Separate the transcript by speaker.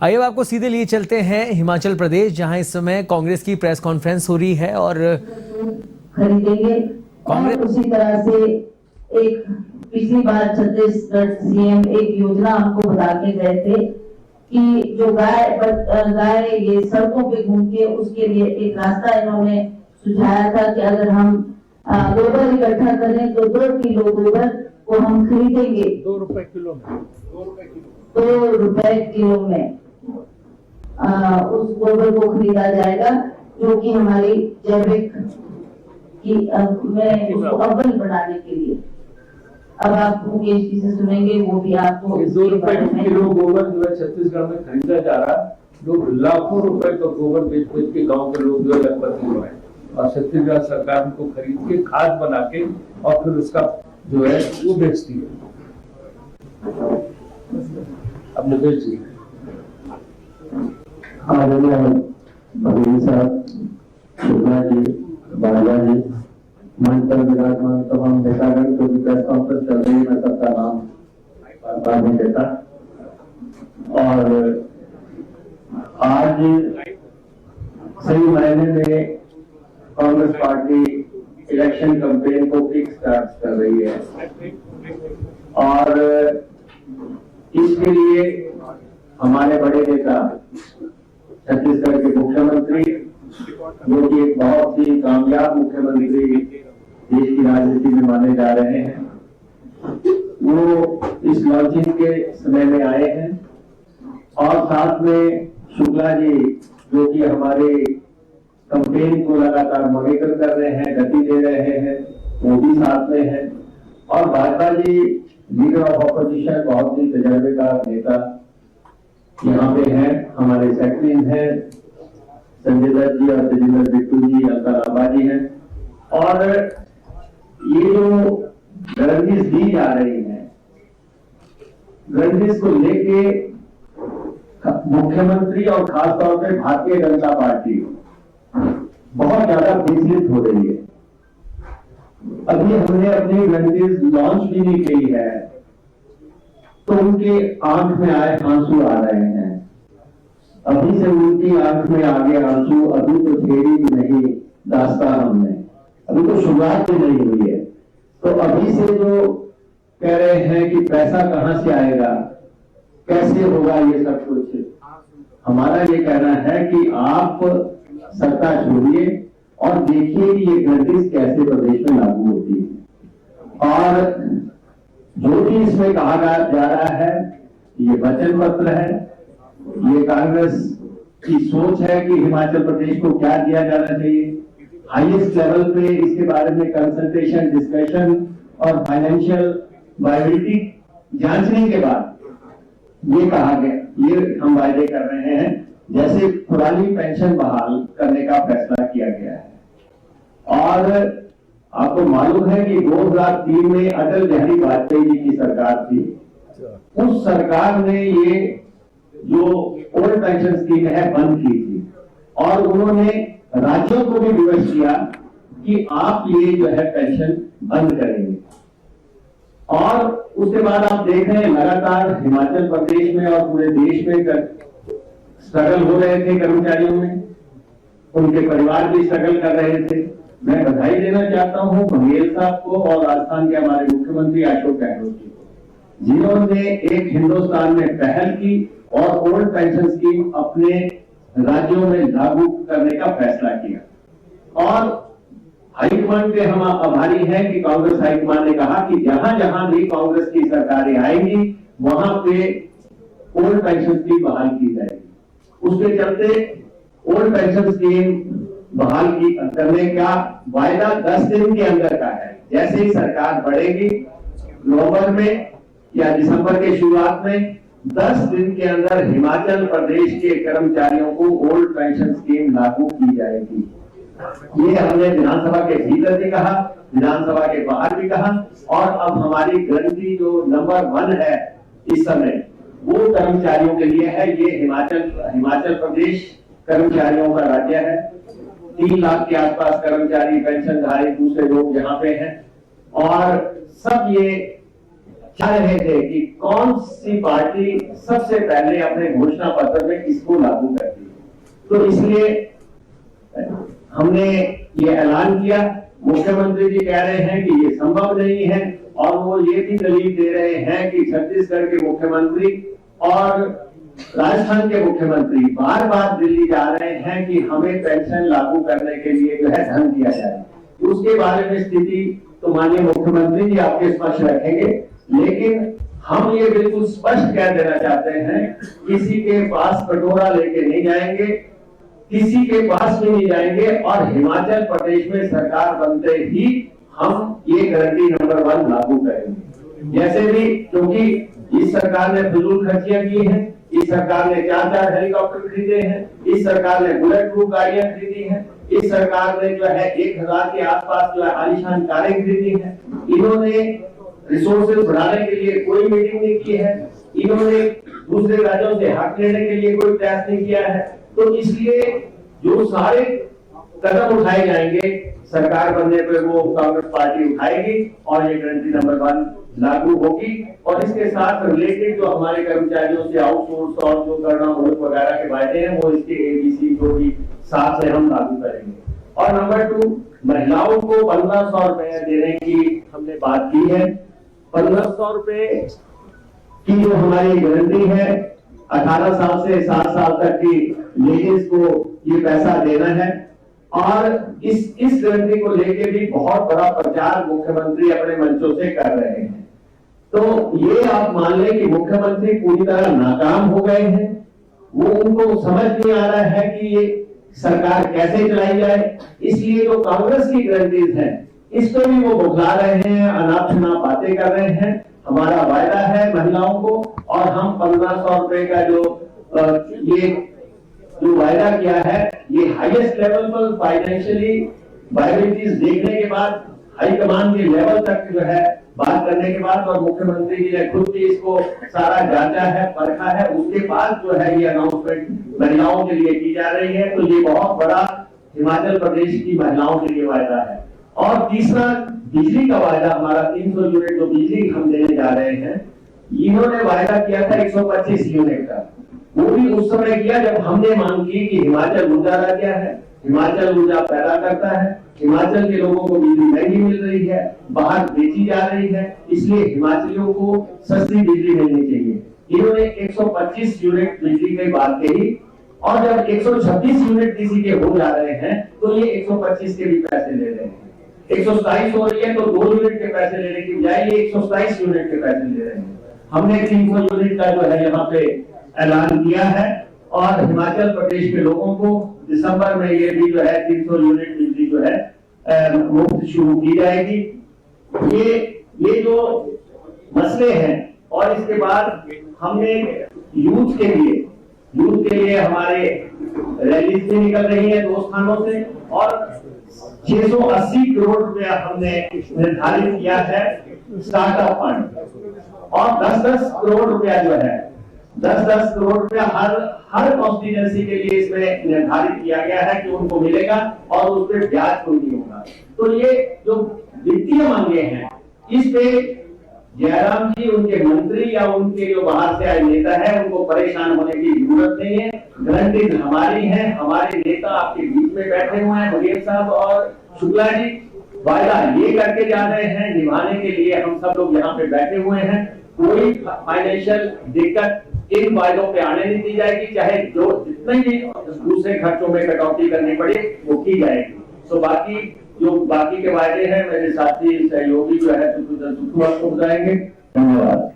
Speaker 1: आइए अब आपको सीधे लिए चलते हैं हिमाचल प्रदेश, जहां इस समय कांग्रेस की प्रेस कॉन्फ्रेंस हो रही है और
Speaker 2: खरीदेंगे। और उसी तरह से एक पिछली बार छत्तीसगढ़ सीएम एक योजना हमको बता के गए थे कि जो गाय ये सड़कों पे घूमती है, उसके लिए एक रास्ता इन्होंने सुझाया था कि अगर हम गोबर इकट्ठा करें तो 2 किलो गोबर को हम खरीदेंगे
Speaker 3: 2 रुपए किलो में
Speaker 2: 2 रुपए किलो में उस गोबर को खरीदा जाएगा, जो कि हमारी जैविक की में उसको अव्वल बनाने के लिए। अब आप मुकेश जी से सुनेंगे, वो भी आपको
Speaker 3: 2 रुपए किलो गोबर जो है छत्तीसगढ़ में खरीदा जा रहा है। लोग लाखों रुपए का गोबर बेच के गाँव के लोग जो है लखपति हो रहे हैं और छत्तीसगढ़ सरकार उनको खरीद के खाद बना के और फिर उसका जो है वो बेचती है। अब मुकेश जी
Speaker 4: साहब, शुक्ला जी, बाला जी, मंच पर विराजमान तमाम नेतागण को भी प्रेस कॉन्फ्रेंस चल रही है, मैं सबका नाम बार नहीं देता। और आज सही मायने में कांग्रेस पार्टी इलेक्शन कैंपेन को किक स्टार्ट कर रही है और इसके लिए हमारे बड़े नेता छत्तीसगढ़ के मुख्यमंत्री, जो कि एक बहुत ही कामयाब मुख्यमंत्री देश की राजनीति में माने जा रहे हैं, वो इस लॉन्चिंग के समय में आए हैं। और साथ में शुक्ला जी, जो कि हमारे कैंपेन को लगातार मॉनिटर कर रहे हैं, गति दे रहे हैं, वो भी साथ में है। और भाजपा जी लीडर ऑफ ऑपोजिशन, बहुत ही तजर्बेकार नेता यहाँ पे हैं। हमारे सेक्रेटरी हैं संजय दत्त जी और तेजिंदर बिट्टू जी, अलका लांबा जी हैं। और ये जो गारंटीज दी जा रही है, गारंटीज को लेके मुख्यमंत्री और खासतौर पे भारतीय जनता पार्टी बहुत ज्यादा विचलित हो रही है। अभी हमने अपनी गारंटीज लॉन्च भी नहीं की है तो उनके आंख में आए आंसू आ रहे हैं। अभी से उनकी आंख में आगे आंसू, अभी तो छेड़ी भी नहीं दास्तान हमने, अभी तो शुरुआत भी नहीं हुई है। तो अभी से जो कह रहे हैं कि पैसा कहां से आएगा, कैसे होगा ये सब कुछ, हमारा ये कहना है कि आप सत्ता छोड़िए और देखिए कि ये गारंटीज कैसे प्रदेश में लागू होती है। और जो भी इसमें कहा जा रहा है, ये वचन पत्र है, ये कांग्रेस की सोच है कि हिमाचल प्रदेश को क्या दिया जाना चाहिए। हाईएस्ट लेवल पे इसके बारे में कंसल्टेशन, डिस्कशन और फाइनेंशियल वायबिलिटी जांचने के बाद ये कहा गया, ये हम वायदे कर रहे हैं। जैसे पुरानी पेंशन बहाल करने का फैसला किया गया है। और आपको मालूम है कि 2003 में अटल बिहारी वाजपेयी जी की सरकार थी, उस सरकार ने ये जो ओल्ड पेंशन स्कीम है बंद की थी और उन्होंने राज्यों को भी रिक्वेस्ट किया कि आप ये जो है पेंशन बंद करेंगे। और उसके बाद आप देख रहे हैं लगातार हिमाचल प्रदेश में और पूरे देश में स्ट्रगल हो रहे थे कर्मचारियों में, उनके परिवार भी स्ट्रगल कर रहे थे। मैं बधाई देना चाहता हूं बघेल साहब को और राजस्थान के हमारे मुख्यमंत्री अशोक गहलोत जी को, जिन्होंने एक हिंदुस्तान में पहल की और ओल्ड पेंशन स्कीम अपने राज्यों में लागू करने का फैसला किया। और हाईकमान के हम आभारी हैं कि कांग्रेस हाईकमान ने कहा कि जहां जहां भी कांग्रेस की सरकारें आएंगी वहां पे ओल्ड पेंशन स्कीम बहाल की जाएगी। उसके चलते ओल्ड पेंशन स्कीम बहाल करने का वायदा 10 दिन के अंदर का है। जैसे ही सरकार बढ़ेगी, नवंबर में या दिसंबर के शुरुआत में 10 दिन के अंदर हिमाचल प्रदेश के कर्मचारियों को ओल्ड पेंशन स्कीम लागू की जाएगी। ये हमने विधानसभा के भीतर भी कहा, विधानसभा के बाहर भी कहा। और अब हमारी गारंटी जो नंबर 1 है इस समय, वो कर्मचारियों के लिए है। ये हिमाचल प्रदेश कर्मचारियों का राज्य है। 3 लाख के आसपास कर्मचारी, पेंशनधारी, दूसरे लोग यहाँ पे हैं और सब ये चाह रहे थे कि कौन सी पार्टी सबसे पहले अपने घोषणा पत्र में इसको लागू करती है, तो इसलिए हमने ये ऐलान किया। मुख्यमंत्री जी कह रहे हैं कि ये संभव नहीं है और वो ये भी दलील दे रहे हैं कि छत्तीसगढ़ के मुख्यमंत्री और राजस्थान के मुख्यमंत्री बार बार दिल्ली जा रहे हैं कि हमें पेंशन लागू करने के लिए जो है धन दिया जाए। उसके बारे में स्थिति तो माननीय मुख्यमंत्री जी आपके स्पष्ट रखेंगे, लेकिन हम ये बिल्कुल स्पष्ट कह देना चाहते हैं, किसी के पास कटोरा लेके नहीं जाएंगे, किसी के पास भी नहीं जाएंगे और हिमाचल प्रदेश में सरकार बनते ही हम ये गारंटी नंबर 1 लागू करेंगे। जैसे भी, क्योंकि इस सरकार ने फिजूल खर्चियां की हैं, इस सरकार ने 4 हेलीकॉप्टर खरीदे हैं, इस सरकार ने बुलेट प्रूफ गाड़ियां खरीदी हैं, इस सरकार ने जो है 1000 के आसपास जो है आलीशान कारें खरीदी हैं। इन्होंने रिसोर्सेज बढ़ाने के लिए कोई मीटिंग नहीं की है, इन्होंने दूसरे राज्यों से हक लेने के लिए कोई प्रयास नहीं किया है। तो इसलिए जो सारे कदम उठाए जाएंगे सरकार बनने पर वो कांग्रेस पार्टी उठाएगी और ये गारंटी नंबर 1 लागू होगी। और इसके साथ रिलेटेड जो हमारे कर्मचारियों से आउटसोर्स और जो करना वगैरह के वायदे हैं वो इसके ABC को भी साथ से हम लागू करेंगे। और नंबर 2, महिलाओं को 1500 रुपए देने की हमने बात की है। 1500 रुपए की जो हमारी गारंटी है, 18 साल से 60 साल तक की लेडीज को ये पैसा देना है। और इस गारंटी को लेके भी बहुत बड़ा प्रचार मुख्यमंत्री अपने मंचों से कर रहे हैं। तो ये आप मान लें कि मुख्यमंत्री पूरी तरह नाकाम हो गए हैं। वो उनको समझ नहीं आ रहा है कि ये सरकार कैसे चलाई जाए। इसलिए जो कांग्रेस की गारंटीज हैं इस पर भी वो बुझला रहे हैं, अनाप शनाप बातें कर रहे हैं। हमारा वायदा है महिलाओं को, और हम 1500 रुपए का ये जो वायदा किया है, ये हाईएस्ट लेवल पर फाइनेंशियली वायबिलिटीज देखने के बाद, हाईकमान के लेवल तक जो है बात करने के बाद, और मुख्यमंत्री जी ने खुद भी इसको सारा जांचा है, परखा है, उसके बाद जो है ये अनाउंसमेंट महिलाओं के लिए की जा रही है। तो ये बहुत बड़ा हिमाचल प्रदेश की महिलाओं के लिए वायदा है। और तीसरा, बिजली का वायदा हमारा 300 यूनिट जो बिजली हम देने जा रहे हैं, इन्होंने वायदा किया था 125 यूनिट का। वो भी उस समय किया जब हमने मांग की कि हिमाचल ऊर्जा राज्य है, हिमाचल ऊर्जा पैदा करता है, हिमाचल के लोगों को बिजली महंगी मिल रही है, बाहर बेची जा रही है, इसलिए हिमाचलियों को सस्ती बिजली मिलनी चाहिए। इन्होंने 125 यूनिट बिजली की बात कही, और जब 126 यूनिट किसी के हो जा रहे हैं तो ये 125 के भी पैसे ले रहे हैं। 127 हो रही है तो 2 यूनिट के पैसे लेने की बजाय ये 127 यूनिट के पैसे ले रहे हैं। हमने 300 यूनिट का जो है यहाँ पे ऐलान किया है, और हिमाचल प्रदेश के लोगों को दिसंबर में ये भी जो है 300 यूनिट बिजली जो है मुफ्त शुरू की जाएगी। ये जो मसले हैं, और इसके बाद हमने यूथ के लिए हमारे रैलीज भी निकल रही है 2 स्थानों से, और 680 करोड़ रुपया हमने निर्धारित किया है स्टार्टअप फंड, और 10-10 करोड़ रुपया जो है 10-10 करोड़ रुपया हर कॉन्स्टिट्यूएंसी के लिए इसमें निर्धारित किया गया है कि उनको मिलेगा, और उस पर ब्याज कोई नहीं होगा। तो ये जो वित्तीय मांगे हैं, इस पे जयराम जी, उनके मंत्री या उनके जो बाहर से आए नेता है, उनको परेशान होने की जरूरत नहीं है। गारंटीज हमारी है, हमारे नेता आपके बीच में बैठे हुए हैं, बघेल साहब और शुक्ला जी, वायदा ये करके जा रहे हैं, निभाने के लिए हम सब लोग यहाँ पे बैठे हुए हैं। कोई फाइनेंशियल दिक्कत इन वायदों पे आने नहीं दी जाएगी, चाहे जो जितने भी दूसरे खर्चों में कटौती करनी पड़े वो की जाएगी। तो बाकी के वायदे हैं मेरे साथी सहयोगी जो है आपको बताएंगे। धन्यवाद।